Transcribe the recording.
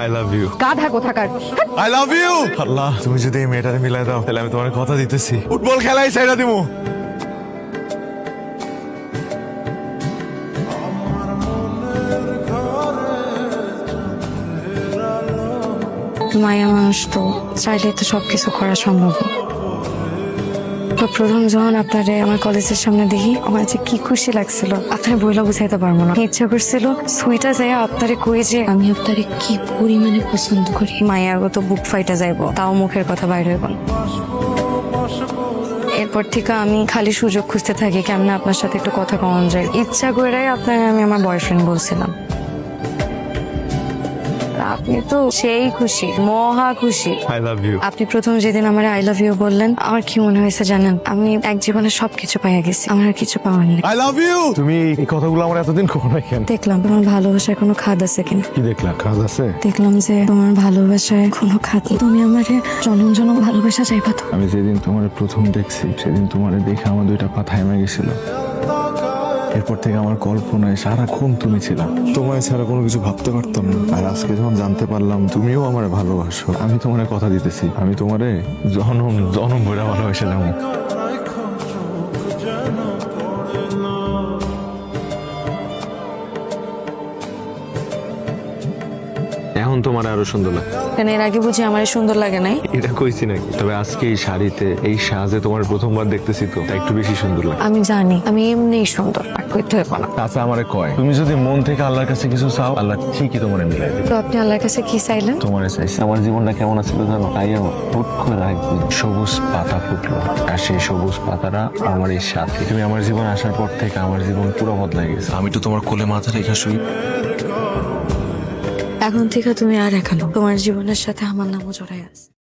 I love you. গাধা কোথাকার। I love you. আল্লাহ, তুমি যদি এই মেয়েটারে মিলাই দাও তাহলে আমি তোমার কথা দিতেছি, ফুটবল খেলাই ছেড়ে দিমু। মায়া মানুষ তো চাইলে তো সবকিছু করা সম্ভব। তো প্রথম যখন আপনারে আমার কলেজের সামনে দেখি আমার যে কি খুশি লাগছিল আপনার বইলা বুঝাইতে পারবো না। ইচ্ছা করছিল সুইটা যাই আপনারে কই যে আমি আপনারে কি পরিমাণে পছন্দ করি। মায়ার তো বুক ফাইটা যাইবো, তাও মুখের কথা বাইরে হইব না। এরপর থেকে আমি খালি সুযোগ খুঁজতে থাকি কেমন আপনার সাথে একটু কথা কমন যায়। ইচ্ছা করে আপনাকে আমি আমার বয়ফ্রেন্ড বলছিলাম। আপনি তো সেই খুশি, মহা খুশি। I love you. আপনি প্রথম যেদিন আমার আই লাভ ইউ বললেন আমার কি মনে হয়েছে জানেন? আমি এক জীবনে সবকিছু পাইয়া গেছি, আমার আর কিছু পাওয়ার নেই। I love you. তুমি এই কথাগুলো আমার এতদিন কখনো কেন? দেখলাম তোমার ভালোবাসায় কোনো খাদ আছে কিনা। কি দেখলা? কাজ আছে? দেখলাম যে তোমার ভালোবাসায় কোনো খাদ নেই। তুমি আমারে জনম জনম ভালোবাসা চাইবা তো। আমি যেদিন তোমার প্রথম দেখছি সেদিন তোমার দেখে আমার দুইটা পা থাইমা গেছিল। এরপর থেকে আমার কল্পনায় সারাক্ষণ তুমি ছিলা। তোমায় ছাড়া কোনো কিছু ভাবতে পারতাম না। আর আজকে যখন জানতে পারলাম তুমিও আমার ভালোবাসো, আমি তোমার কথা দিতেছি, আমি তোমারে জনম জনম ভরে ভালোবেসে যাবো। এখন তোমার আরো সুন্দর লাগে। কেন এর আগে বুঝি আমার সুন্দর লাগে নাই? এটা কইছি নাকি? তবে আজকে এই শাড়িতে এই সাজে তোমার প্রথমবার দেখতেছি তো তাই একটু বেশি সুন্দর লাগে। আমি জানি আমি এমনিই সুন্দর, আর কইতে হইব না। আচ্ছা, আমারে কয় তুমি যদি মন থেকে আল্লাহর কাছে কিছু চাও আল্লাহ ঠিকই তোমারে মিলাই দেবে। তো আপনি আল্লাহর কাছে কি চাইলেন? তোমারে চাইছি। আমার জীবনটা কেমন আছিল জানো? তাই হুট করে একদিন সবুজ পাতা ফুটলো, আর সেই সবুজ পাতাটা আমার এই সাথে। তুমি আমার জীবন আসার পর থেকে আমার জীবন পুরো বদলাই গেছে। আমি তো তোমার কোলে মাথা রেখে শুই। এখন থেকে তুমি আর একানো, তোমার জীবনের সাথে আমার নামও জড়াই আছে।